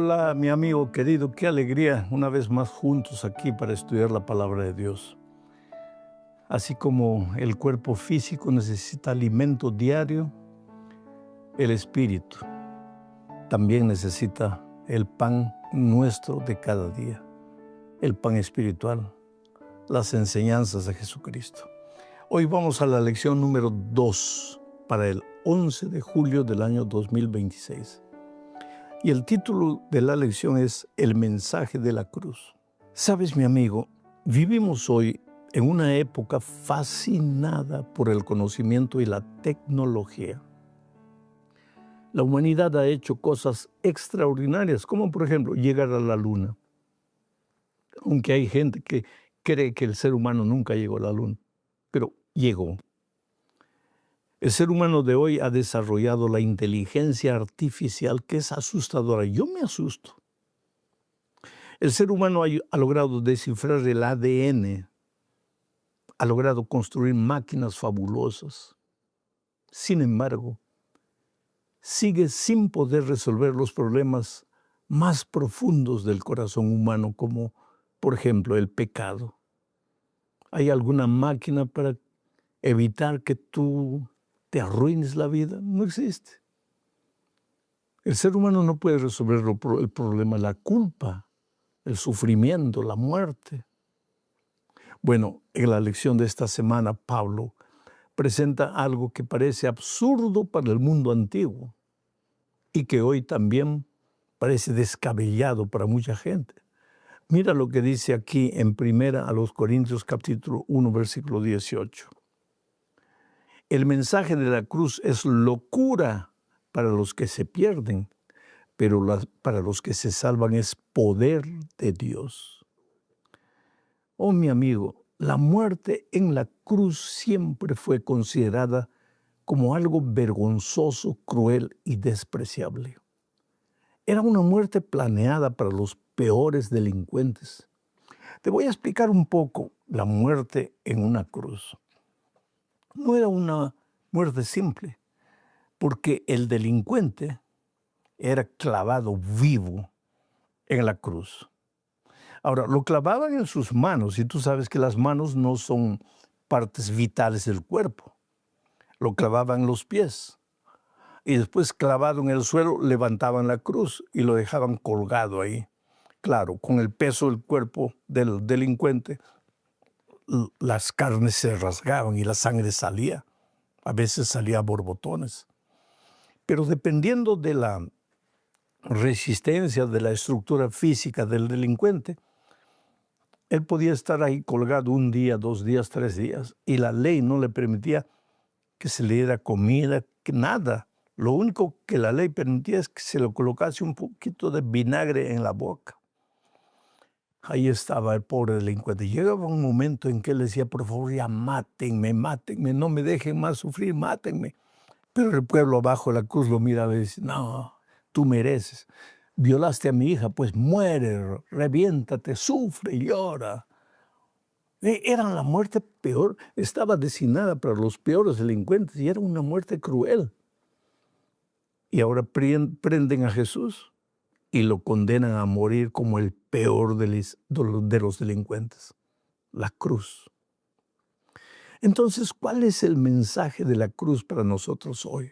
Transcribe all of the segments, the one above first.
Hola, mi amigo querido, qué alegría una vez más juntos aquí para estudiar la palabra de Dios. Así como el cuerpo físico necesita alimento diario, el espíritu también necesita el pan nuestro de cada día, el pan espiritual, las enseñanzas de Jesucristo. Hoy vamos a la lección número 2 para el 11 de julio del año 2026. Y el título de la lección es El mensaje de la cruz. Sabes, mi amigo, vivimos hoy en una época fascinada por el conocimiento y la tecnología. La humanidad ha hecho cosas extraordinarias, como por ejemplo llegar a la luna. Aunque hay gente que cree que el ser humano nunca llegó a la luna, pero llegó. El ser humano de hoy ha desarrollado la inteligencia artificial que es asustadora. Yo me asusto. El ser humano ha logrado descifrar el ADN, ha logrado construir máquinas fabulosas. Sin embargo, sigue sin poder resolver los problemas más profundos del corazón humano, como por ejemplo el pecado. ¿Hay alguna máquina para evitar que tú te arruines la vida? No existe. El ser humano no puede resolver el problema, la culpa, el sufrimiento, la muerte. Bueno, en la lección de esta semana, Pablo presenta algo que parece absurdo para el mundo antiguo y que hoy también parece descabellado para mucha gente. Mira lo que dice aquí en 1 Corintios capítulo 1, versículo 18. El mensaje de la cruz es locura para los que se pierden, pero para los que se salvan es poder de Dios. Oh, mi amigo, la muerte en la cruz siempre fue considerada como algo vergonzoso, cruel y despreciable. Era una muerte planeada para los peores delincuentes. Te voy a explicar un poco la muerte en una cruz. No era una muerte simple, porque el delincuente era clavado vivo en la cruz. Ahora, lo clavaban en sus manos, y tú sabes que las manos no son partes vitales del cuerpo. Lo clavaban en los pies. Y después, clavado en el suelo, levantaban la cruz y lo dejaban colgado ahí. Claro, con el peso del cuerpo del delincuente, las carnes se rasgaban y la sangre salía. A veces salía a borbotones. Pero dependiendo de la resistencia, de la estructura física del delincuente, él podía estar ahí colgado 1 día, 2 días, 3 días, y la ley no le permitía que se le diera comida, que nada. Lo único que la ley permitía es que se le colocase un poquito de vinagre en la boca. Ahí estaba el pobre delincuente. Llegaba un momento en que él decía, por favor, ya mátenme, no me dejen más sufrir, mátenme. Pero el pueblo abajo de la cruz lo miraba y dice, no, tú mereces. Violaste a mi hija, pues muere, reviéntate, sufre, llora. Era la muerte peor, estaba destinada para los peores delincuentes y era una muerte cruel. Y ahora prenden a Jesús y lo condenan a morir como el peor de los delincuentes, la cruz. Entonces, ¿cuál es el mensaje de la cruz para nosotros hoy?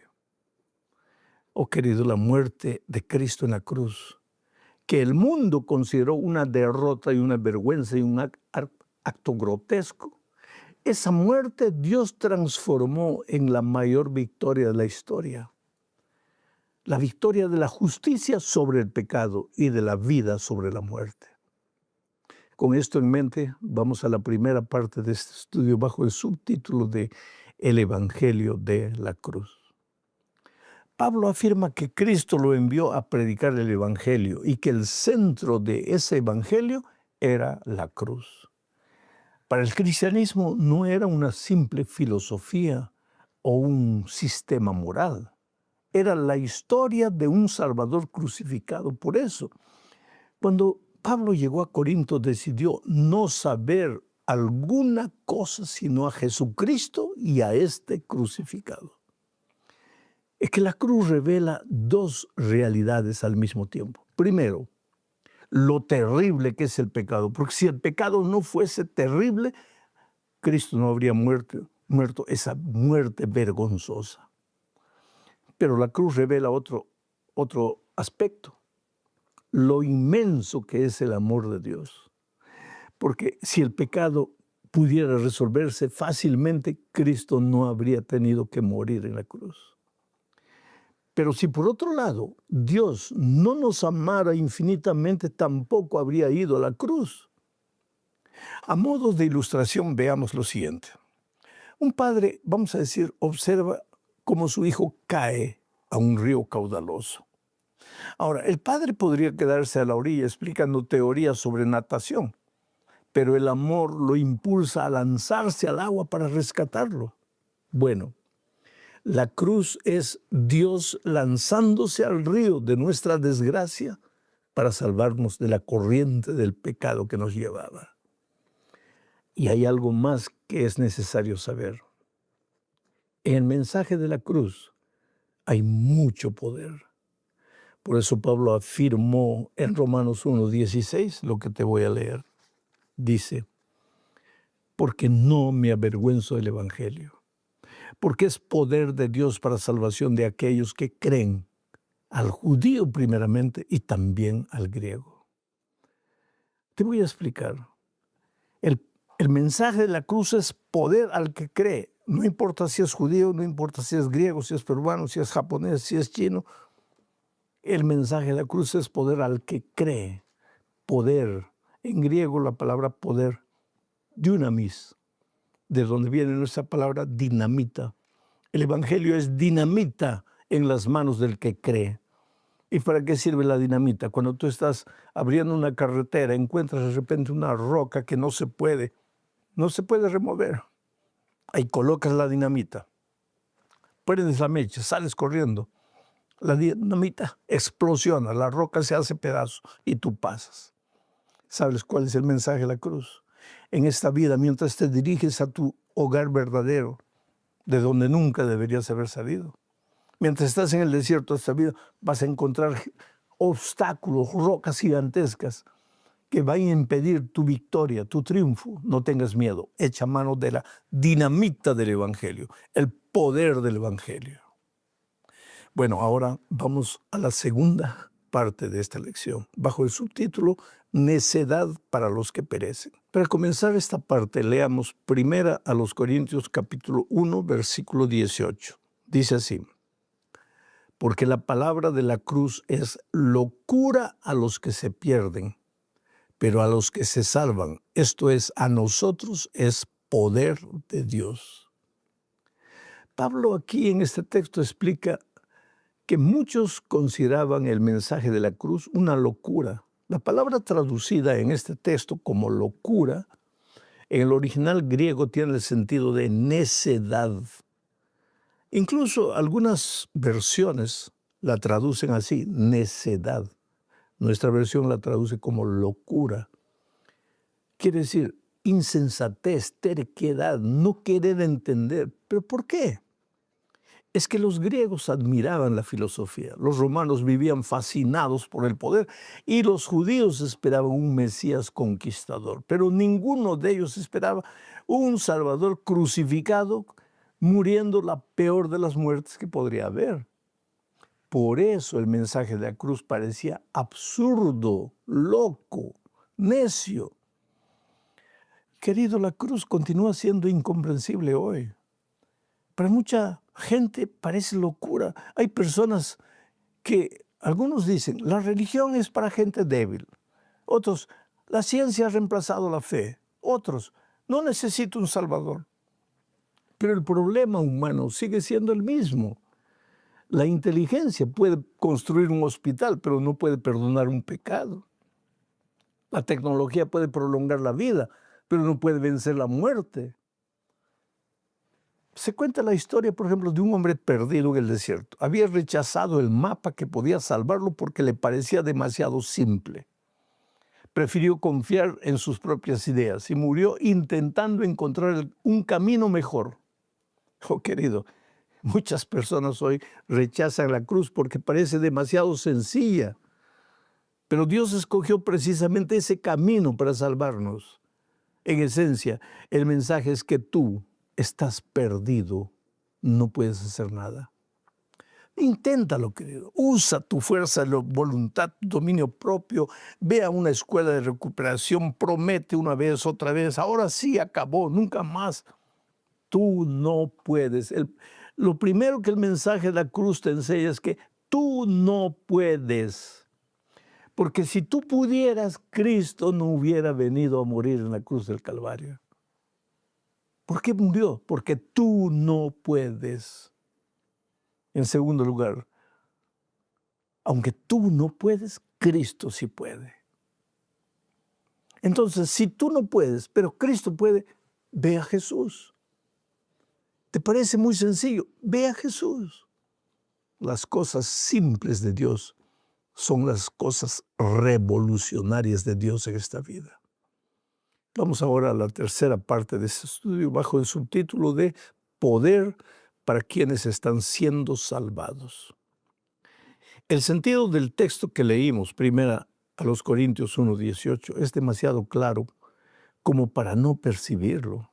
Oh querido, la muerte de Cristo en la cruz, que el mundo consideró una derrota y una vergüenza y un acto grotesco, esa muerte Dios transformó en la mayor victoria de la historia. La victoria de la justicia sobre el pecado y de la vida sobre la muerte. Con esto en mente, vamos a la primera parte de este estudio bajo el subtítulo de El Evangelio de la Cruz. Pablo afirma que Cristo lo envió a predicar el Evangelio y que el centro de ese Evangelio era la cruz. Para el cristianismo no era una simple filosofía o un sistema moral. Era la historia de un Salvador crucificado. Por eso, cuando Pablo llegó a Corinto, decidió no saber alguna cosa sino a Jesucristo y a este crucificado. Es que la cruz revela dos realidades al mismo tiempo. Primero, lo terrible que es el pecado, porque si el pecado no fuese terrible, Cristo no habría muerto esa muerte vergonzosa. Pero la cruz revela otro aspecto, lo inmenso que es el amor de Dios. Porque si el pecado pudiera resolverse fácilmente, Cristo no habría tenido que morir en la cruz. Pero si por otro lado Dios no nos amara infinitamente, tampoco habría ido a la cruz. A modo de ilustración, veamos lo siguiente. Un padre, vamos a decir, observa cómo su hijo cae a un río caudaloso. Ahora, el padre podría quedarse a la orilla explicando teorías sobre natación, pero el amor lo impulsa a lanzarse al agua para rescatarlo. Bueno, la cruz es Dios lanzándose al río de nuestra desgracia para salvarnos de la corriente del pecado que nos llevaba. Y hay algo más que es necesario saber. En el mensaje de la cruz hay mucho poder. Por eso Pablo afirmó en Romanos 1:16 lo que te voy a leer. Dice, porque no me avergüenzo del Evangelio, porque es poder de Dios para salvación de aquellos que creen, al judío primeramente y también al griego. Te voy a explicar. El mensaje de la cruz es poder al que cree. No importa si es judío, no importa si es griego, si es peruano, si es japonés, si es chino. El mensaje de la cruz es poder al que cree. Poder. En griego la palabra poder, dunamis, de donde viene nuestra palabra dinamita. El evangelio es dinamita en las manos del que cree. ¿Y para qué sirve la dinamita? Cuando tú estás abriendo una carretera, encuentras de repente una roca que no se puede remover. Ahí colocas la dinamita, prendes la mecha, sales corriendo. La dinamita explosiona, la roca se hace pedazos y tú pasas. ¿Sabes cuál es el mensaje de la cruz? En esta vida, mientras te diriges a tu hogar verdadero, de donde nunca deberías haber salido, mientras estás en el desierto de esta vida, vas a encontrar obstáculos, rocas gigantescas que van a impedir tu victoria, tu triunfo. No tengas miedo. Echa mano de la dinamita del Evangelio, el poder del Evangelio. Bueno, ahora vamos a la segunda parte de esta lección, bajo el subtítulo Necedad para los que perecen. Para comenzar esta parte, leamos primera a los Corintios capítulo 1, versículo 18. Dice así, porque la palabra de la cruz es locura a los que se pierden, pero a los que se salvan, esto es, a nosotros, es poder de Dios. Pablo aquí en este texto explica que muchos consideraban el mensaje de la cruz una locura. La palabra traducida en este texto como locura, en el original griego tiene el sentido de necedad. Incluso algunas versiones la traducen así, necedad. Nuestra versión la traduce como locura. Quiere decir insensatez, terquedad, no querer entender. ¿Pero por qué? Es que los griegos admiraban la filosofía, los romanos vivían fascinados por el poder y los judíos esperaban un Mesías conquistador, pero ninguno de ellos esperaba un Salvador crucificado, muriendo la peor de las muertes que podría haber. Por eso el mensaje de la cruz parecía absurdo, loco, necio. Querido, la cruz continúa siendo incomprensible hoy. Para mucha gente parece locura. Hay personas que, algunos dicen, la religión es para gente débil. Otros, la ciencia ha reemplazado la fe. Otros, no necesito un salvador. Pero el problema humano sigue siendo el mismo. La inteligencia puede construir un hospital, pero no puede perdonar un pecado. La tecnología puede prolongar la vida, pero no puede vencer la muerte. Se cuenta la historia, por ejemplo, de un hombre perdido en el desierto. Había rechazado el mapa que podía salvarlo porque le parecía demasiado simple. Prefirió confiar en sus propias ideas y murió intentando encontrar un camino mejor. Oh, querido, Muchas personas hoy rechazan la cruz porque parece demasiado sencilla, pero Dios escogió precisamente ese camino para salvarnos. En esencia, el mensaje es que tú estás perdido, no puedes hacer nada. Inténtalo, querido. Usa tu fuerza, voluntad, dominio propio. Ve a una escuela de recuperación, promete una vez, otra vez. Ahora sí acabó, nunca más. Tú no puedes. Lo primero que el mensaje de la cruz te enseña es que tú no puedes. Porque si tú pudieras, Cristo no hubiera venido a morir en la cruz del Calvario. ¿Por qué murió? Porque tú no puedes. En segundo lugar, aunque tú no puedes, Cristo sí puede. Entonces, si tú no puedes, pero Cristo puede, ve a Jesús. ¿Te parece muy sencillo? Ve a Jesús. Las cosas simples de Dios son las cosas revolucionarias de Dios en esta vida. Vamos ahora a la tercera parte de este estudio bajo el subtítulo de Poder para quienes están siendo salvados. El sentido del texto que leímos, primera a los Corintios 1:18, es demasiado claro como para no percibirlo.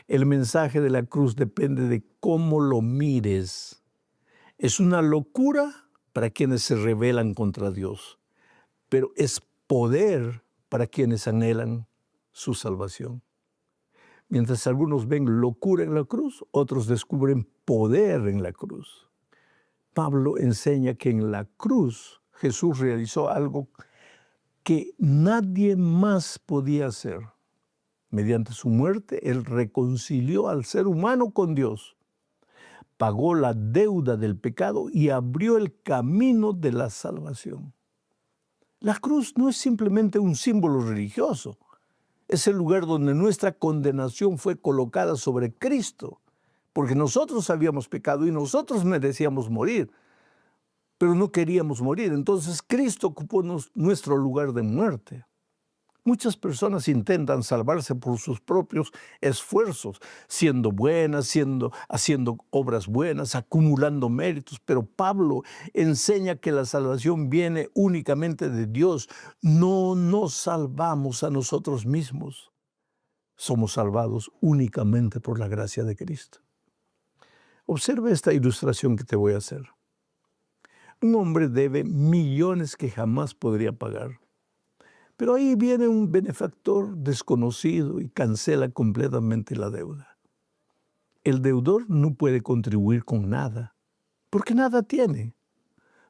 El mensaje de la cruz depende de cómo lo mires. Es una locura para quienes se rebelan contra Dios, pero es poder para quienes anhelan su salvación. Mientras algunos ven locura en la cruz, otros descubren poder en la cruz. Pablo enseña que en la cruz Jesús realizó algo que nadie más podía hacer. Mediante su muerte, Él reconcilió al ser humano con Dios, pagó la deuda del pecado y abrió el camino de la salvación. La cruz no es simplemente un símbolo religioso, es el lugar donde nuestra condenación fue colocada sobre Cristo, porque nosotros habíamos pecado y nosotros merecíamos morir, pero no queríamos morir. Entonces Cristo ocupó nuestro lugar de muerte. Muchas personas intentan salvarse por sus propios esfuerzos, siendo buenas, haciendo obras buenas, acumulando méritos, pero Pablo enseña que la salvación viene únicamente de Dios. No nos salvamos a nosotros mismos. Somos salvados únicamente por la gracia de Cristo. Observa esta ilustración que te voy a hacer. Un hombre debe millones que jamás podría pagar. Pero ahí viene un benefactor desconocido y cancela completamente la deuda. El deudor no puede contribuir con nada, porque nada tiene.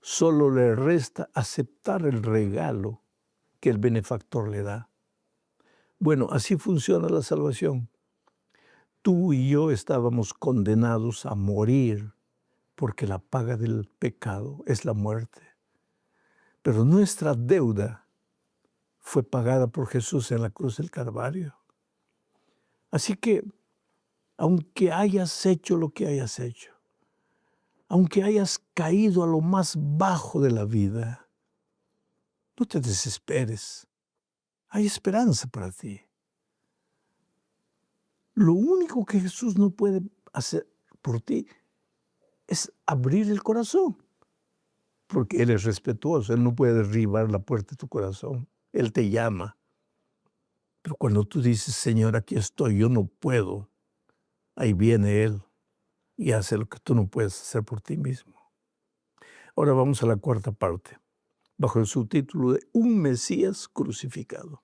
Solo le resta aceptar el regalo que el benefactor le da. Bueno, así funciona la salvación. Tú y yo estábamos condenados a morir porque la paga del pecado es la muerte. Pero nuestra deuda fue pagada por Jesús en la cruz del Calvario. Así que, aunque hayas hecho lo que hayas hecho, aunque hayas caído a lo más bajo de la vida, no te desesperes. Hay esperanza para ti. Lo único que Jesús no puede hacer por ti es abrir el corazón, porque Él es respetuoso, Él no puede derribar la puerta de tu corazón. Él te llama. Pero cuando tú dices, Señor, aquí estoy, yo no puedo, ahí viene Él y hace lo que tú no puedes hacer por ti mismo. Ahora vamos a la cuarta parte, bajo el subtítulo de Un Mesías crucificado.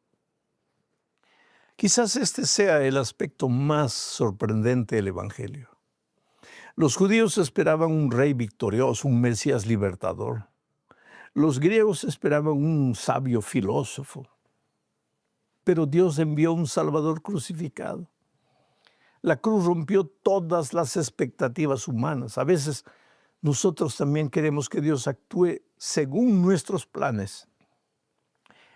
Quizás este sea el aspecto más sorprendente del Evangelio. Los judíos esperaban un rey victorioso, un Mesías libertador. Los griegos esperaban un sabio filósofo. Pero Dios envió un Salvador crucificado. La cruz rompió todas las expectativas humanas. A veces nosotros también queremos que Dios actúe según nuestros planes.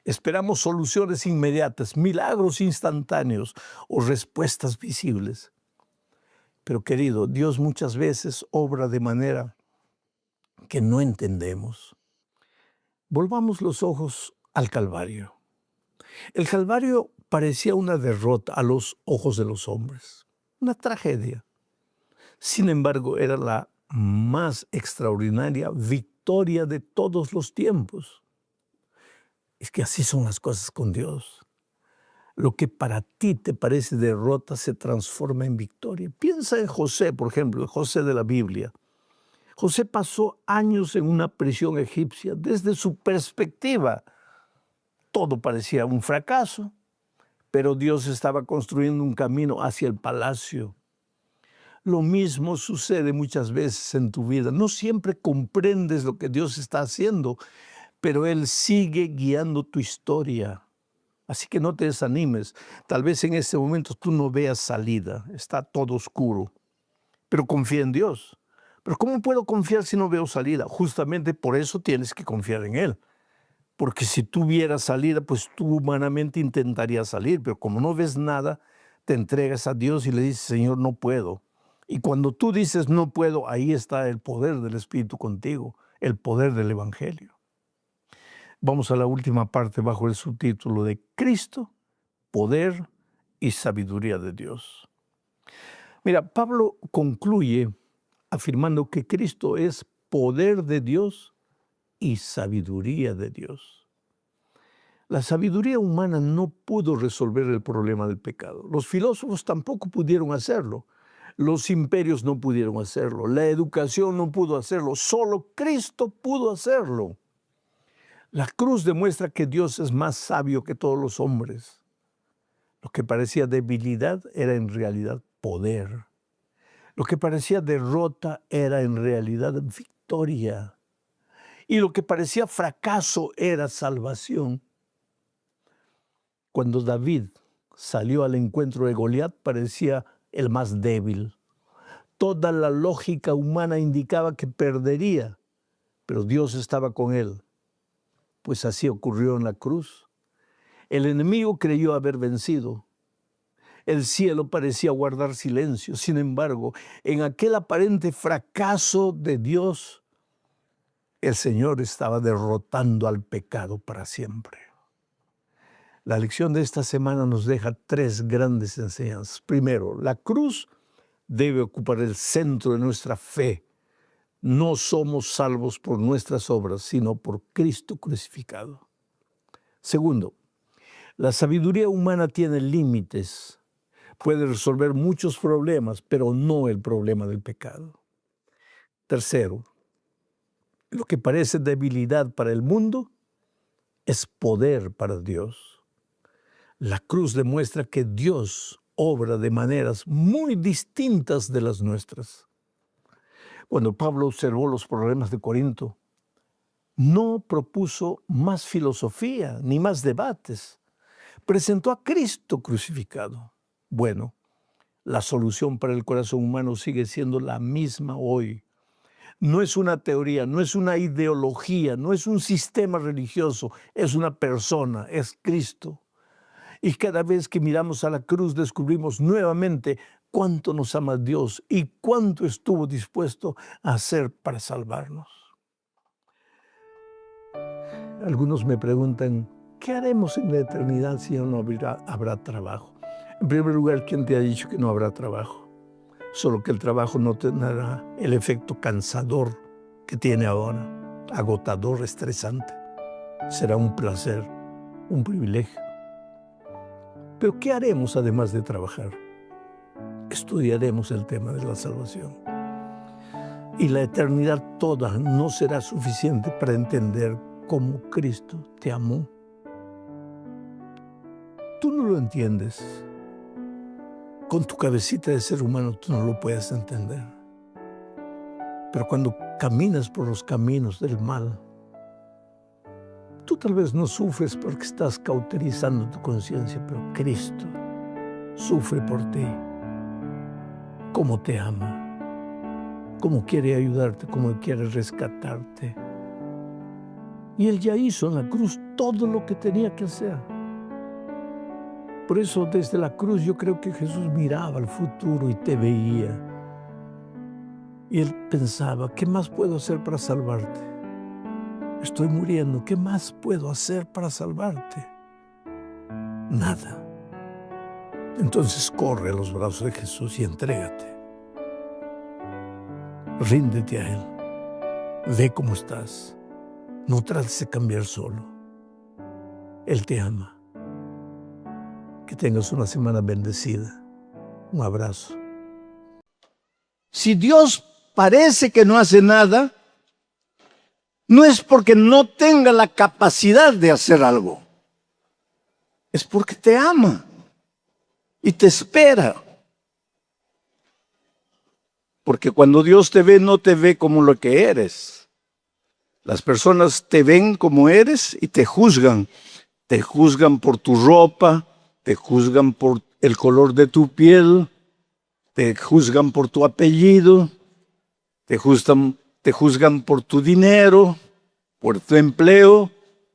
Esperamos soluciones inmediatas, milagros instantáneos o respuestas visibles. Pero querido, Dios muchas veces obra de manera que no entendemos. Volvamos los ojos al Calvario. El Calvario parecía una derrota a los ojos de los hombres, una tragedia. Sin embargo, era la más extraordinaria victoria de todos los tiempos. Es que así son las cosas con Dios. Lo que para ti te parece derrota se transforma en victoria. Piensa en José, por ejemplo, José de la Biblia. José pasó años en una prisión egipcia. Desde su perspectiva, todo parecía un fracaso, pero Dios estaba construyendo un camino hacia el palacio. Lo mismo sucede muchas veces en tu vida. No siempre comprendes lo que Dios está haciendo, pero Él sigue guiando tu historia. Así que no te desanimes. Tal vez en este momento tú no veas salida, está todo oscuro, pero confía en Dios. Pero ¿cómo puedo confiar si no veo salida? Justamente por eso tienes que confiar en Él. Porque si tú vieras salida, pues tú humanamente intentarías salir, pero como no ves nada, te entregas a Dios y le dices, Señor, no puedo. Y cuando tú dices no puedo, ahí está el poder del Espíritu contigo, el poder del Evangelio. Vamos a la última parte bajo el subtítulo de Cristo, poder y sabiduría de Dios. Mira, Pablo concluye afirmando que Cristo es poder de Dios y sabiduría de Dios. La sabiduría humana no pudo resolver el problema del pecado. Los filósofos tampoco pudieron hacerlo. Los imperios no pudieron hacerlo. La educación no pudo hacerlo. Solo Cristo pudo hacerlo. La cruz demuestra que Dios es más sabio que todos los hombres. Lo que parecía debilidad era en realidad poder. Lo que parecía derrota era en realidad victoria. Y lo que parecía fracaso era salvación. Cuando David salió al encuentro de Goliat, parecía el más débil. Toda la lógica humana indicaba que perdería, pero Dios estaba con él. Pues así ocurrió en la cruz. El enemigo creyó haber vencido. El cielo parecía guardar silencio. Sin embargo, en aquel aparente fracaso de Dios, el Señor estaba derrotando al pecado para siempre. La lección de esta semana nos deja 3 grandes enseñanzas. Primero, la cruz debe ocupar el centro de nuestra fe. No somos salvos por nuestras obras, sino por Cristo crucificado. Segundo, la sabiduría humana tiene límites. Puede resolver muchos problemas, pero no el problema del pecado. Tercero, lo que parece debilidad para el mundo es poder para Dios. La cruz demuestra que Dios obra de maneras muy distintas de las nuestras. Cuando Pablo observó los problemas de Corinto, no propuso más filosofía ni más debates. Presentó a Cristo crucificado. Bueno, la solución para el corazón humano sigue siendo la misma hoy. No es una teoría, no es una ideología, no es un sistema religioso, es una persona, es Cristo. Y cada vez que miramos a la cruz descubrimos nuevamente cuánto nos ama Dios y cuánto estuvo dispuesto a hacer para salvarnos. Algunos me preguntan, ¿qué haremos en la eternidad si no habrá trabajo? En primer lugar, ¿quién te ha dicho que no habrá trabajo? Solo que el trabajo no tendrá el efecto cansador que tiene ahora, agotador, estresante. Será un placer, un privilegio. Pero ¿qué haremos además de trabajar? Estudiaremos el tema de la salvación. Y la eternidad toda no será suficiente para entender cómo Cristo te amó. Tú no lo entiendes. Con tu cabecita de ser humano tú no lo puedes entender. Pero cuando caminas por los caminos del mal, tú tal vez no sufres porque estás cauterizando tu conciencia, pero Cristo sufre por ti. Cómo te ama, cómo quiere ayudarte, cómo quiere rescatarte. Y Él ya hizo en la cruz todo lo que tenía que hacer. Por eso desde la cruz yo creo que Jesús miraba al futuro y te veía. Y Él pensaba, ¿qué más puedo hacer para salvarte? Estoy muriendo, ¿qué más puedo hacer para salvarte? Nada. Entonces corre a los brazos de Jesús y entrégate. ríndete a Él. Ve cómo estás. No trates de cambiar solo. Él te ama. Que tengas una semana bendecida. Un abrazo. Si Dios parece que no hace nada, no es porque no tenga la capacidad de hacer algo. Es porque te ama y te espera. Porque cuando Dios te ve, no te ve como lo que eres. Las personas te ven como eres y te juzgan. Te juzgan por tu ropa, te juzgan por el color de tu piel, te juzgan por tu apellido, te juzgan por tu dinero, por tu empleo,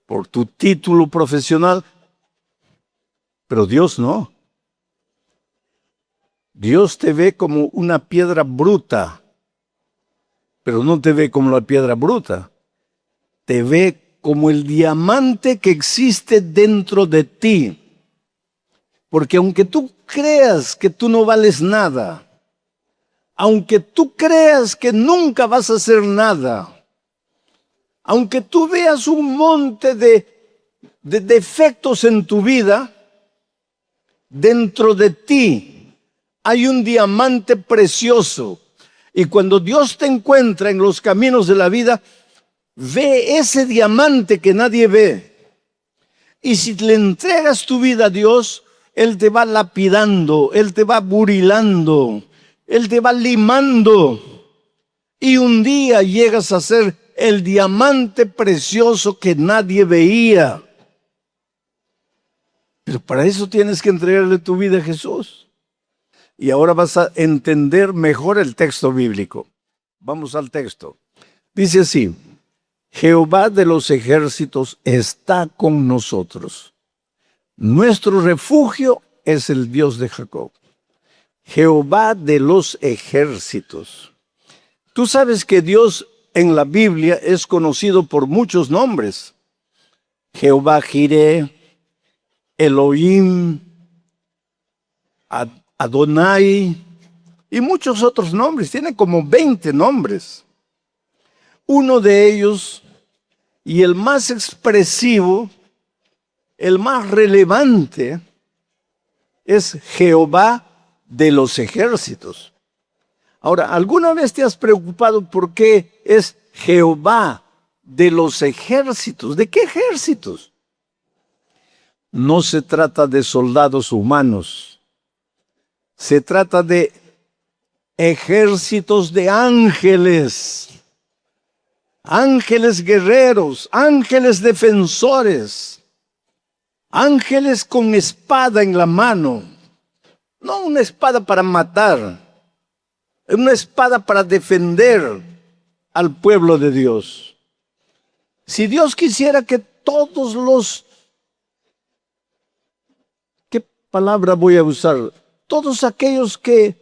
por tu título profesional. Pero Dios no. Dios te ve como una piedra bruta, pero no te ve como la piedra bruta. Te ve como el diamante que existe dentro de ti. Porque aunque tú creas que tú no vales nada, aunque tú creas que nunca vas a hacer nada, aunque tú veas un monte de defectos en tu vida, dentro de ti hay un diamante precioso. Y cuando Dios te encuentra en los caminos de la vida, ve ese diamante que nadie ve. Y si le entregas tu vida a Dios, Él te va lapidando, Él te va burilando, Él te va limando. Y un día llegas a ser el diamante precioso que nadie veía. Pero para eso tienes que entregarle tu vida a Jesús. Y ahora vas a entender mejor el texto bíblico. Vamos al texto. Dice así: Jehová de los ejércitos está con nosotros. Nuestro refugio es el Dios de Jacob. Jehová de los ejércitos. Tú sabes que Dios en la Biblia es conocido por muchos nombres. Jehová Jireh, Elohim, Adonai y muchos otros nombres. Tiene como 20 nombres. Uno de ellos, y el más expresivo, el más relevante, es Jehová de los ejércitos. Ahora, ¿alguna vez te has preocupado por qué es Jehová de los ejércitos? ¿De qué ejércitos? No se trata de soldados humanos. Se trata de ejércitos de ángeles. Ángeles guerreros, ángeles defensores, ángeles con espada en la mano. No una espada para matar, una espada para defender al pueblo de Dios. Si Dios quisiera que todos los, ¿qué palabra voy a usar? Todos aquellos que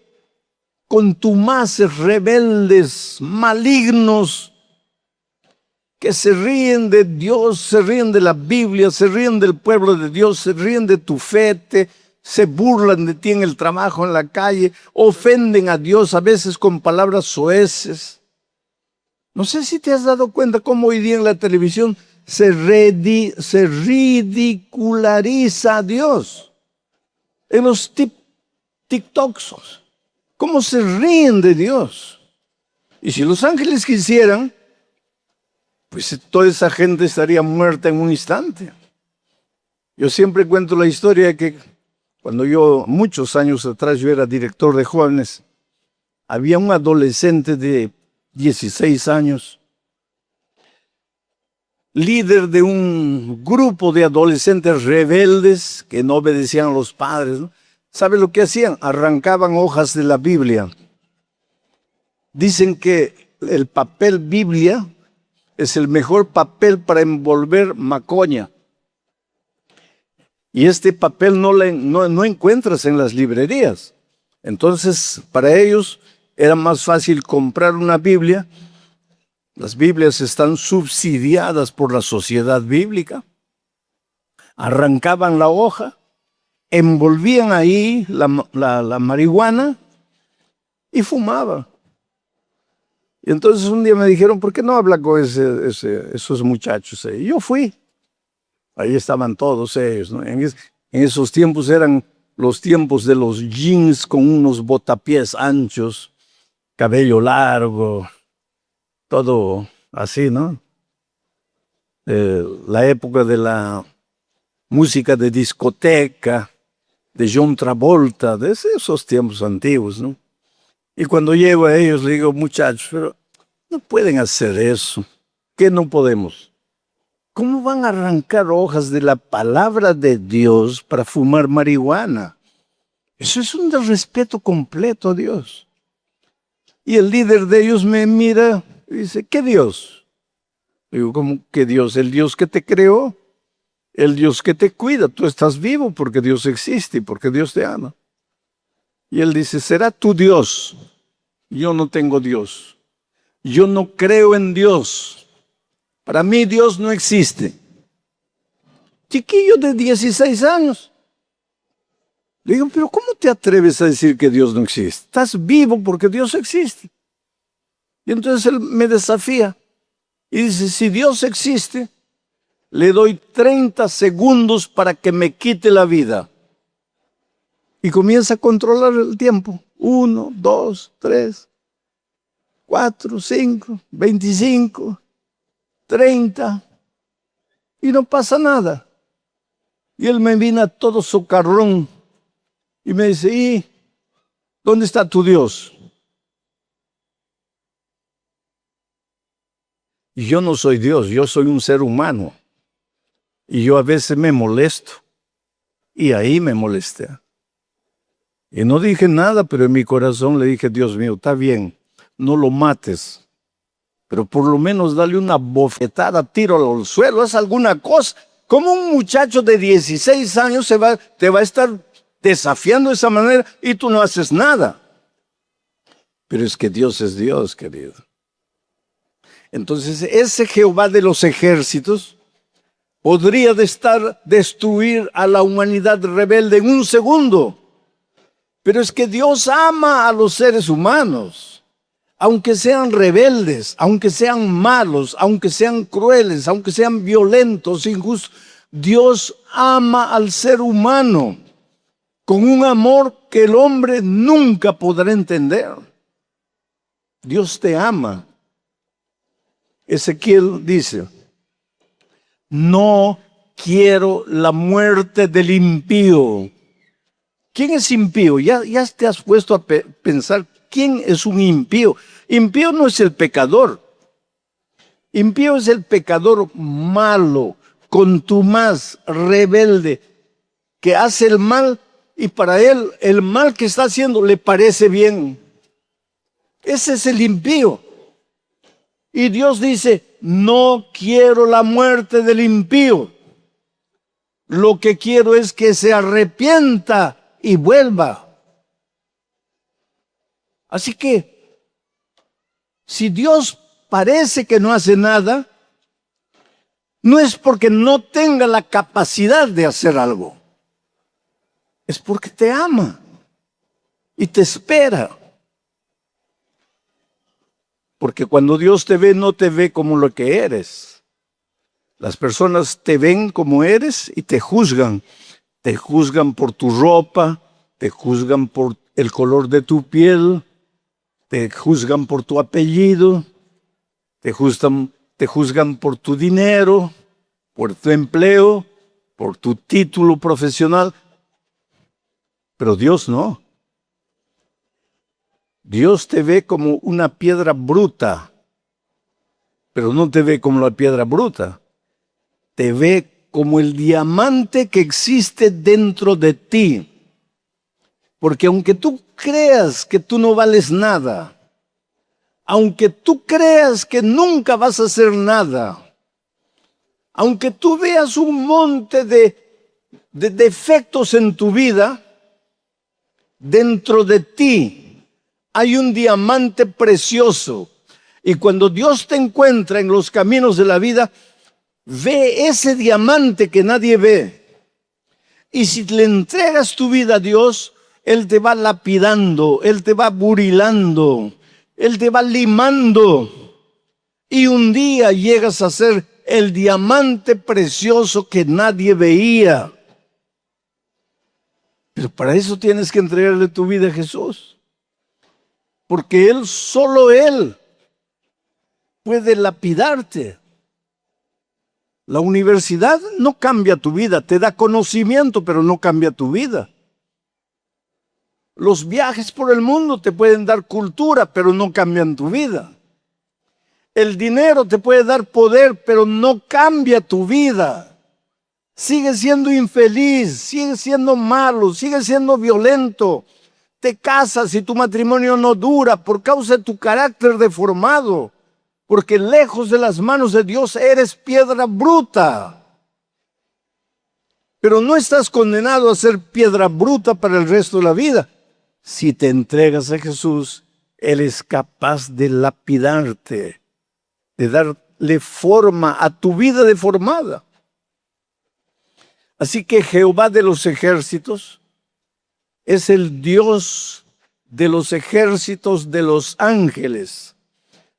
contumaces, rebeldes, malignos, que se ríen de Dios, se ríen de la Biblia, se ríen del pueblo de Dios, se ríen de tu fe, se burlan de ti en el trabajo, en la calle, ofenden a Dios a veces con palabras soeces. No sé si te has dado cuenta cómo hoy día en la televisión se ridiculariza a Dios. En los TikToks, cómo se ríen de Dios. Y si los ángeles quisieran, pues toda esa gente estaría muerta en un instante. Yo siempre cuento la historia de que cuando muchos años atrás, yo era director de jóvenes, había un adolescente de 16 años, líder de un grupo de adolescentes rebeldes que no obedecían a los padres, ¿no? ¿Sabe lo que hacían? Arrancaban hojas de la Biblia. Dicen que el papel Biblia es el mejor papel para envolver macoña. Y este papel no encuentras en las librerías. Entonces, para ellos era más fácil comprar una Biblia. Las Biblias están subsidiadas por la sociedad bíblica. Arrancaban la hoja, envolvían ahí la marihuana y fumaban. Y entonces un día me dijeron, ¿por qué no habla con esos muchachos? Y yo fui. Ahí estaban todos ellos, ¿no? En esos tiempos eran los tiempos de los jeans con unos botapiés anchos, cabello largo, todo así, ¿no? La época de la música de discoteca, de John Travolta, de esos tiempos antiguos, ¿no? Y cuando llego a ellos, le digo, muchachos, pero no pueden hacer eso. ¿Qué no podemos? ¿Cómo van a arrancar hojas de la palabra de Dios para fumar marihuana? Eso es un desrespeto completo a Dios. Y el líder de ellos me mira y dice, ¿qué Dios? Digo, ¿cómo que Dios? El Dios que te creó, el Dios que te cuida. Tú estás vivo porque Dios existe y porque Dios te ama. Y él dice, será tu Dios. Yo no tengo Dios. Yo no creo en Dios. Para mí Dios no existe. Chiquillo de 16 años. Le digo, pero ¿cómo te atreves a decir que Dios no existe? Estás vivo porque Dios existe. Y entonces él me desafía y dice, si Dios existe, le doy 30 segundos para que me quite la vida. Y comienza a controlar el tiempo. 1, 2, 3, 4, 5, 25, 30. Y no pasa nada. Y él me vino todo socarrón. Y me dice, ¿y dónde está tu Dios? Y yo no soy Dios, yo soy un ser humano. Y yo a veces me molesto. Y ahí me molesté. Y no dije nada, pero en mi corazón le dije, Dios mío, está bien, no lo mates. Pero por lo menos dale una bofetada, tíralo al suelo, haz alguna cosa. ¿Cómo un muchacho de 16 años te va a estar desafiando de esa manera y tú no haces nada? Pero es que Dios es Dios, querido. Entonces ese Jehová de los ejércitos podría destruir a la humanidad rebelde en un segundo. Pero es que Dios ama a los seres humanos, aunque sean rebeldes, aunque sean malos, aunque sean crueles, aunque sean violentos, injustos. Dios ama al ser humano con un amor que el hombre nunca podrá entender. Dios te ama. Ezequiel dice, no quiero la muerte del impío. ¿Quién es impío? Ya te has puesto a pensar, ¿quién es un impío? Impío no es el pecador. Impío es el pecador malo, contumaz, rebelde, que hace el mal y para él el mal que está haciendo le parece bien. Ese es el impío. Y Dios dice, no quiero la muerte del impío. Lo que quiero es que se arrepienta y vuelva. Así que, si Dios parece que no hace nada, no es porque no tenga la capacidad de hacer algo. Es porque te ama y te espera. Porque cuando Dios te ve, no te ve como lo que eres. Las personas te ven como eres y te juzgan. Te juzgan por tu ropa, te juzgan por el color de tu piel, te juzgan por tu apellido, te juzgan por tu dinero, por tu empleo, por tu título profesional. Pero Dios no. Dios te ve como una piedra bruta, pero no te ve como la piedra bruta. Te ve como el diamante que existe dentro de ti. Porque aunque tú creas que tú no vales nada, aunque tú creas que nunca vas a hacer nada, aunque tú veas un monte de defectos en tu vida, dentro de ti hay un diamante precioso. Y cuando Dios te encuentra en los caminos de la vida, ve ese diamante que nadie ve. Y si le entregas tu vida a Dios, Él te va lapidando, Él te va burilando. Él te va limando y un día llegas a ser el diamante precioso que nadie veía. Pero para eso tienes que entregarle tu vida a Jesús, porque Él, solo Él, puede lapidarte. La universidad no cambia tu vida, te da conocimiento, pero no cambia tu vida. Los viajes por el mundo te pueden dar cultura, pero no cambian tu vida. El dinero te puede dar poder, pero no cambia tu vida. Sigues siendo infeliz, sigues siendo malo, sigues siendo violento. Te casas y tu matrimonio no dura por causa de tu carácter deformado, porque lejos de las manos de Dios eres piedra bruta. Pero no estás condenado a ser piedra bruta para el resto de la vida. Si te entregas a Jesús, Él es capaz de lapidarte, de darle forma a tu vida deformada. Así que Jehová de los ejércitos es el Dios de los ejércitos de los ángeles,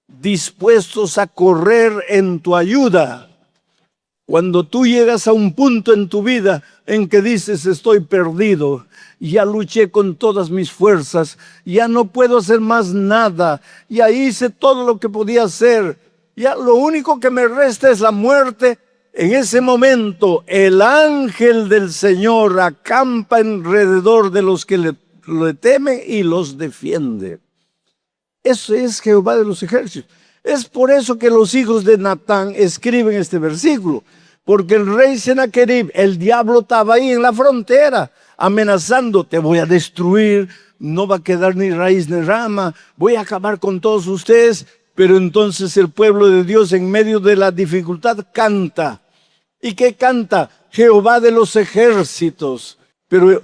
dispuestos a correr en tu ayuda. Cuando tú llegas a un punto en tu vida en que dices, estoy perdido, ya luché con todas mis fuerzas, ya no puedo hacer más nada, ya hice todo lo que podía hacer, ya lo único que me resta es la muerte. En ese momento el ángel del Señor acampa alrededor de los que le temen y los defiende. Eso es Jehová de los ejércitos. Es por eso que los hijos de Natán escriben este versículo, porque el rey Sennacherib, el diablo, estaba ahí en la frontera amenazando, te voy a destruir, no va a quedar ni raíz ni rama, voy a acabar con todos ustedes. Pero entonces el pueblo de Dios en medio de la dificultad canta. ¿Y qué canta? Jehová de los ejércitos. Pero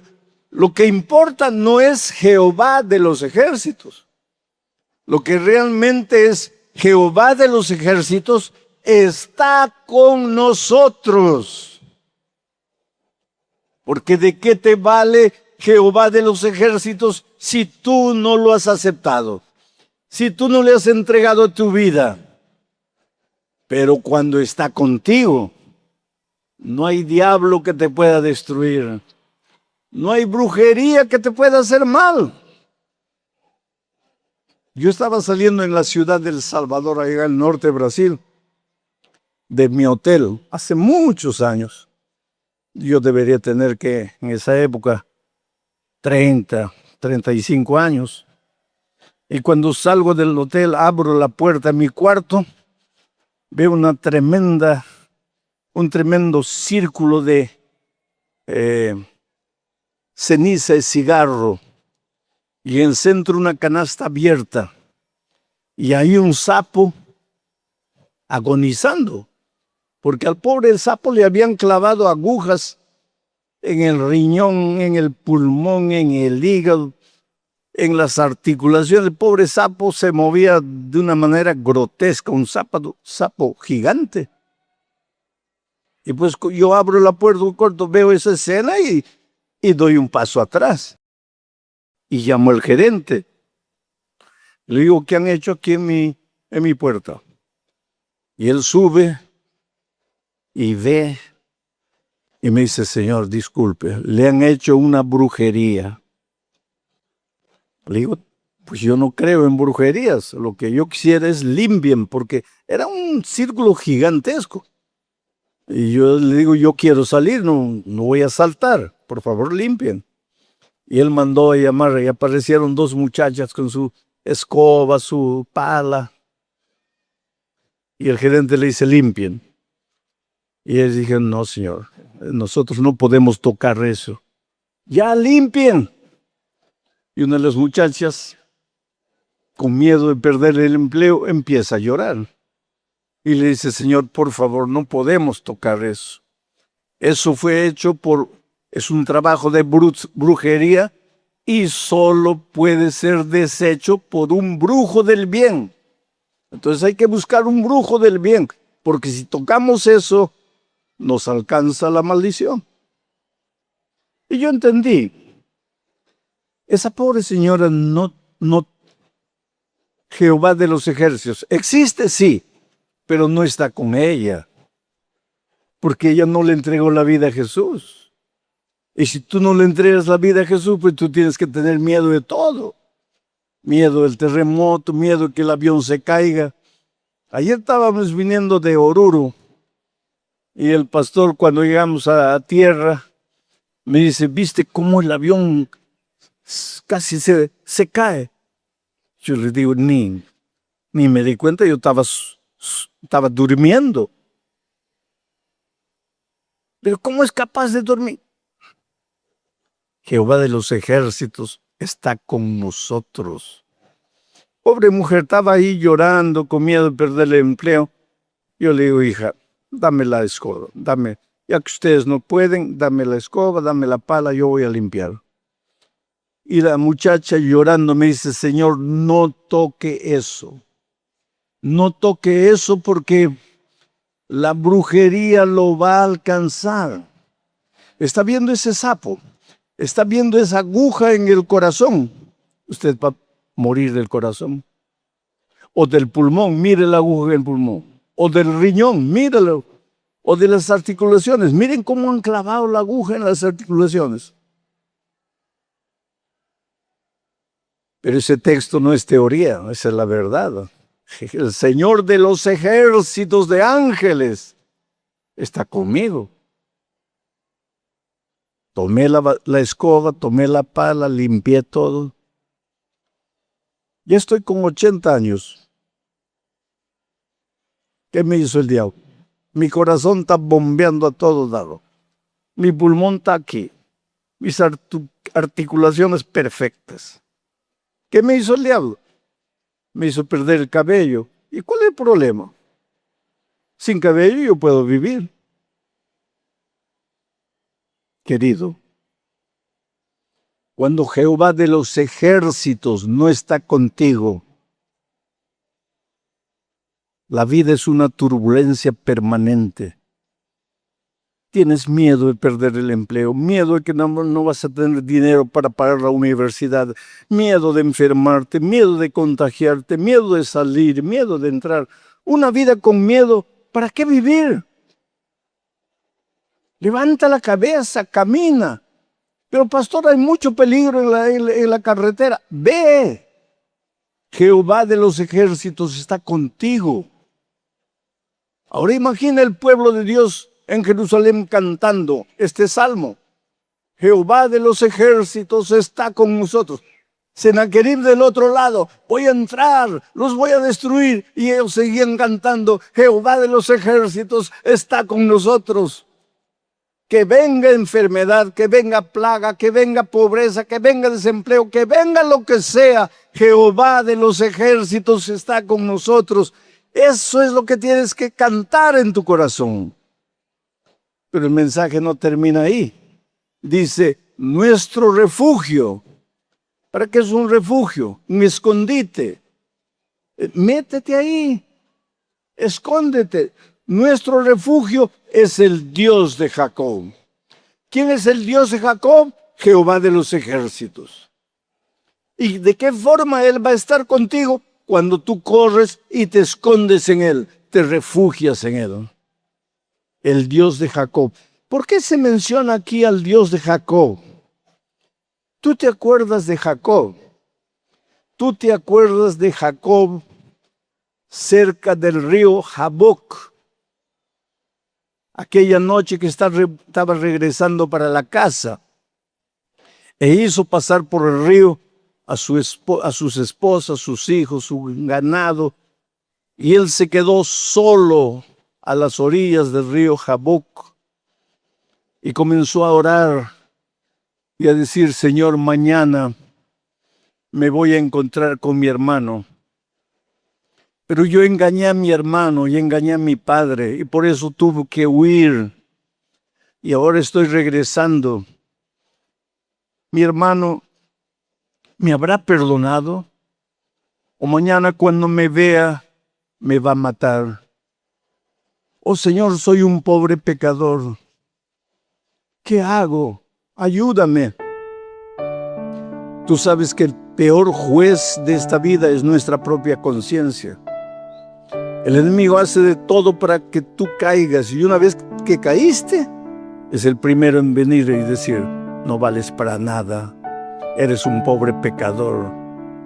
lo que importa no es Jehová de los ejércitos. Lo que realmente es Jehová de los ejércitos está con nosotros. Porque ¿de qué te vale Jehová de los ejércitos si tú no lo has aceptado? Si tú no le has entregado tu vida. Pero cuando está contigo, no hay diablo que te pueda destruir. No hay brujería que te pueda hacer mal. Yo estaba saliendo en la ciudad de El Salvador, allá al norte de Brasil, de mi hotel, hace muchos años. Yo debería tener en esa época, 35 años. Y cuando salgo del hotel, abro la puerta de mi cuarto, veo un tremendo círculo de ceniza de cigarro y en el centro una canasta abierta y hay un sapo agonizando, porque al pobre sapo le habían clavado agujas en el riñón, en el pulmón, en el hígado, en las articulaciones. El pobre sapo se movía de una manera grotesca, un sapo gigante. Y pues yo abro la puerta del cuarto, veo esa escena y doy un paso atrás. Y llamo al gerente. Le digo, ¿qué han hecho aquí en mi puerta? Y él sube y ve y me dice, señor, disculpe, le han hecho una brujería. Le digo, pues yo no creo en brujerías, lo que yo quisiera es limpien, porque era un círculo gigantesco. Y yo le digo, yo quiero salir, no voy a saltar, por favor limpien. Y él mandó a llamar y aparecieron dos muchachas con su escoba, su pala. Y el gerente le dice, limpien. Y ellos dijeron, no señor, nosotros no podemos tocar eso. Ya limpien. Y una de las muchachas, con miedo de perder el empleo, empieza a llorar. Y le dice, señor, por favor, no podemos tocar eso. Eso fue hecho es un trabajo de brujería y solo puede ser deshecho por un brujo del bien. Entonces hay que buscar un brujo del bien, porque si tocamos eso, nos alcanza la maldición. Y yo entendí. Esa pobre señora no Jehová de los ejércitos. Existe, sí, pero no está con ella, porque ella no le entregó la vida a Jesús. Y si tú no le entregas la vida a Jesús, pues tú tienes que tener miedo de todo. Miedo del terremoto, miedo de que el avión se caiga. Ayer estábamos viniendo de Oruro y el pastor, cuando llegamos a tierra, me dice, ¿viste cómo el avión casi se cae? Yo le digo, ni me di cuenta, yo estaba durmiendo. Pero ¿cómo es capaz de dormir? Jehová de los ejércitos está con nosotros. Pobre mujer, estaba ahí llorando con miedo de perder el empleo. Yo le digo, hija, dame la escoba, ya que ustedes no pueden, dame la escoba, dame la pala, yo voy a limpiar. Y la muchacha llorando me dice, Señor, no toque eso. No toque eso porque la brujería lo va a alcanzar. Está viendo ese sapo, está viendo esa aguja en el corazón. Usted va a morir del corazón. O del pulmón, mire la aguja en el pulmón. O del riñón, míralo. O de las articulaciones. Miren cómo han clavado la aguja en las articulaciones. Pero ese texto no es teoría, esa es la verdad. El Señor de los ejércitos de ángeles está conmigo. Tomé la escoba, tomé la pala, limpié todo. Ya estoy con 80 años. ¿Qué me hizo el diablo? Mi corazón está bombeando a todos lados. Mi pulmón está aquí. Mis articulaciones perfectas. ¿Qué me hizo el diablo? Me hizo perder el cabello. ¿Y cuál es el problema? Sin cabello yo puedo vivir. Querido, cuando Jehová de los ejércitos no está contigo, la vida es una turbulencia permanente. Tienes miedo de perder el empleo, miedo de que no vas a tener dinero para pagar la universidad, miedo de enfermarte, miedo de contagiarte, miedo de salir, miedo de entrar. Una vida con miedo, ¿para qué vivir? Levanta la cabeza, camina. Pero pastor, hay mucho peligro en la carretera. Ve, Jehová de los ejércitos está contigo. Ahora imagina el pueblo de Dios en Jerusalén cantando este salmo. Jehová de los ejércitos está con nosotros. Sennacherib del otro lado, voy a entrar, los voy a destruir. Y ellos seguían cantando, Jehová de los ejércitos está con nosotros. Que venga enfermedad, que venga plaga, que venga pobreza, que venga desempleo, que venga lo que sea, Jehová de los ejércitos está con nosotros. Eso es lo que tienes que cantar en tu corazón. Pero el mensaje no termina ahí. Dice, nuestro refugio. ¿Para qué es un refugio? Un escondite. Métete ahí. Escóndete. Nuestro refugio es el Dios de Jacob. ¿Quién es el Dios de Jacob? Jehová de los ejércitos. ¿Y de qué forma Él va a estar contigo? Cuando tú corres y te escondes en Él, te refugias en Él. El Dios de Jacob. ¿Por qué se menciona aquí al Dios de Jacob? ¿Tú te acuerdas de Jacob? ¿Tú te acuerdas de Jacob cerca del río Jaboc? Aquella noche que estaba regresando para la casa e hizo pasar por el río a sus esposas, sus hijos, su ganado, y él se quedó solo a las orillas del río Jaboc y comenzó a orar y a decir, Señor, mañana me voy a encontrar con mi hermano. Pero yo engañé a mi hermano y engañé a mi padre y por eso tuve que huir. Y ahora estoy regresando. Mi hermano, ¿me habrá perdonado? ¿O mañana cuando me vea me va a matar? Oh Señor, soy un pobre pecador. ¿Qué hago? Ayúdame. Tú sabes que el peor juez de esta vida es nuestra propia conciencia. El enemigo hace de todo para que tú caigas, y una vez que caíste, es el primero en venir y decir: no vales para nada, eres un pobre pecador,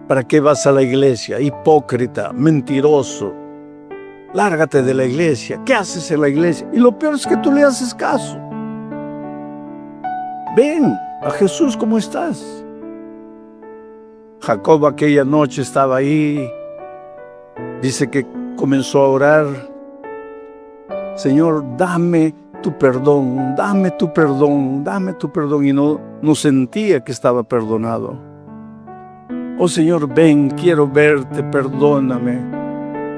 ¿para qué vas a la iglesia? Hipócrita, mentiroso, lárgate de la iglesia, ¿qué haces en la iglesia? Y lo peor es que tú le haces caso. Ven a Jesús como estás. Jacob aquella noche estaba ahí, dice que comenzó a orar: Señor, dame tu perdón, dame tu perdón, dame tu perdón. Y no sentía que estaba perdonado. Oh Señor, ven, quiero verte, perdóname.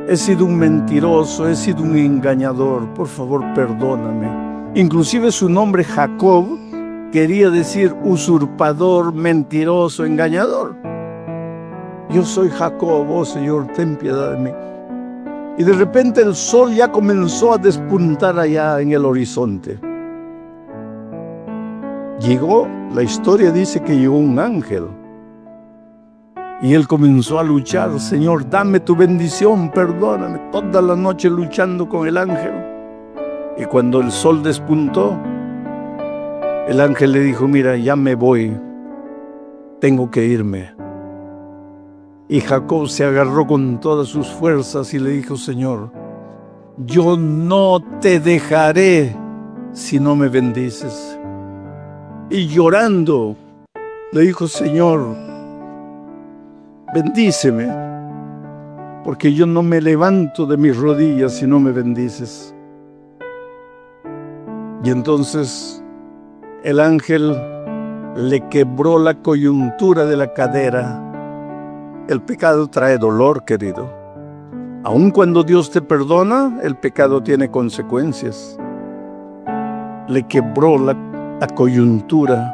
He sido un mentiroso, he sido un engañador, por favor, perdóname. Inclusive su nombre Jacob quería decir usurpador, mentiroso, engañador. Yo soy Jacob, oh Señor, ten piedad de mí. Y de repente el sol ya comenzó a despuntar allá en el horizonte. Llegó, la historia dice que llegó un ángel. Y él comenzó a luchar: Señor, dame tu bendición, perdóname. Toda la noche luchando con el ángel. Y cuando el sol despuntó, el ángel le dijo: mira, ya me voy, tengo que irme. Y Jacob se agarró con todas sus fuerzas y le dijo: Señor, yo no te dejaré si no me bendices. Y llorando le dijo: Señor, bendíceme, porque yo no me levanto de mis rodillas si no me bendices. Y entonces el ángel le quebró la coyuntura de la cadera. El pecado trae dolor, querido. Aun cuando Dios te perdona, el pecado tiene consecuencias. Le quebró la coyuntura,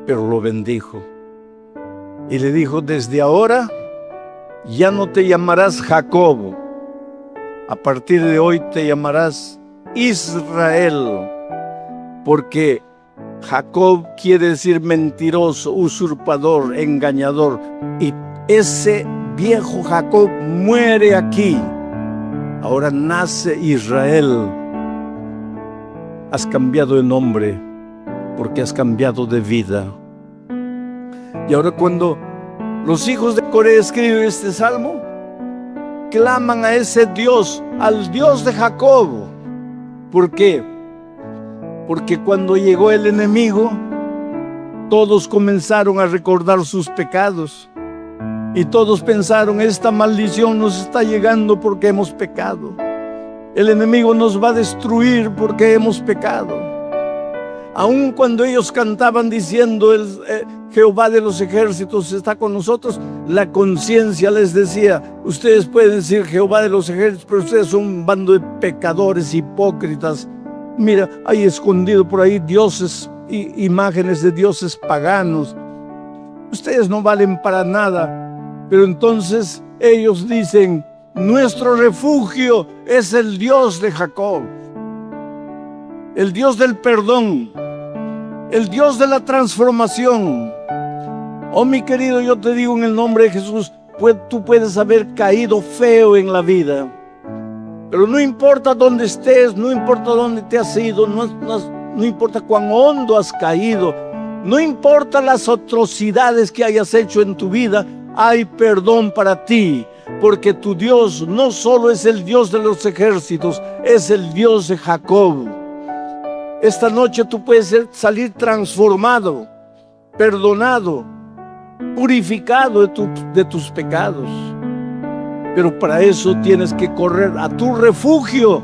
pero lo bendijo. Y le dijo: desde ahora ya no te llamarás Jacob. A partir de hoy te llamarás Israel, porque Jacob quiere decir mentiroso, usurpador, engañador. Y ese viejo Jacob muere aquí. Ahora nace Israel. Has cambiado de nombre porque has cambiado de vida. Y ahora cuando los hijos de Corea escriben este salmo, claman a ese Dios, al Dios de Jacob. ¿Por qué? Porque cuando llegó el enemigo, todos comenzaron a recordar sus pecados. Y todos pensaron: esta maldición nos está llegando porque hemos pecado. El enemigo nos va a destruir porque hemos pecado. Aun cuando ellos cantaban diciendo: Jehová de los ejércitos está con nosotros, la conciencia les decía: ustedes pueden decir Jehová de los ejércitos, pero ustedes son un bando de pecadores, hipócritas. Mira, hay escondido por ahí dioses, imágenes de dioses paganos. Ustedes no valen para nada. Pero entonces ellos dicen: nuestro refugio es el Dios de Jacob, el Dios del perdón, el Dios de la transformación. Oh, mi querido, yo te digo en el nombre de Jesús, tú puedes haber caído feo en la vida, pero no importa dónde estés, no importa dónde te has ido, no importa cuán hondo has caído, no importa las atrocidades que hayas hecho en tu vida, hay perdón para ti, porque tu Dios no solo es el Dios de los ejércitos, es el Dios de Jacob. Esta noche tú puedes salir transformado, perdonado, purificado de tus pecados. Pero para eso tienes que correr a tu refugio.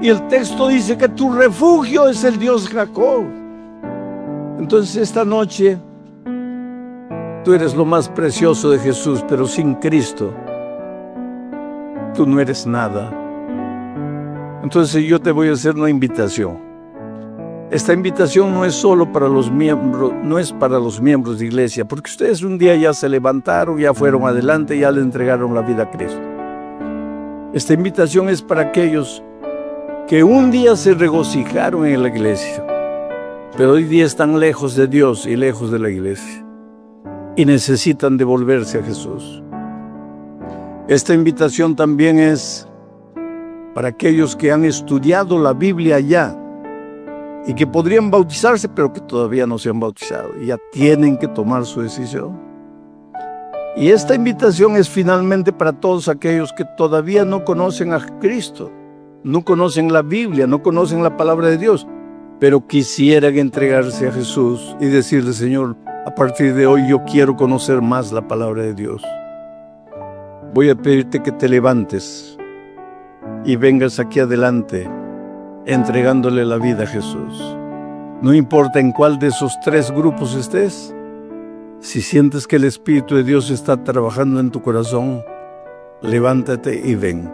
Y el texto dice que tu refugio es el Dios Jacob. Entonces esta noche tú eres lo más precioso de Jesús, pero sin Cristo tú no eres nada. Entonces yo te voy a hacer una invitación. Esta invitación no es solo para los miembros, no es para los miembros de iglesia, porque ustedes un día ya se levantaron, ya fueron adelante, ya le entregaron la vida a Cristo. Esta invitación es para aquellos que un día se regocijaron en la iglesia, pero hoy día están lejos de Dios y lejos de la iglesia y necesitan devolverse a Jesús. Esta invitación también es para aquellos que han estudiado la Biblia ya y que podrían bautizarse, pero que todavía no se han bautizado y ya tienen que tomar su decisión. Y esta invitación es finalmente para todos aquellos que todavía no conocen a Cristo, no conocen la Biblia, no conocen la palabra de Dios, pero quisieran entregarse a Jesús y decirle: Señor, a partir de hoy yo quiero conocer más la palabra de Dios. Voy a pedirte que te levantes y vengas aquí adelante entregándole la vida a Jesús. No importa en cuál de esos tres grupos estés, si sientes que el Espíritu de Dios está trabajando en tu corazón, levántate y ven.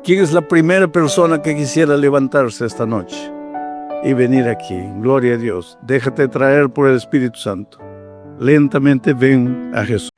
¿Quién es la primera persona que quisiera levantarse esta noche y venir aquí? Gloria a Dios. Déjate traer por el Espíritu Santo. Lentamente ven a Jesús.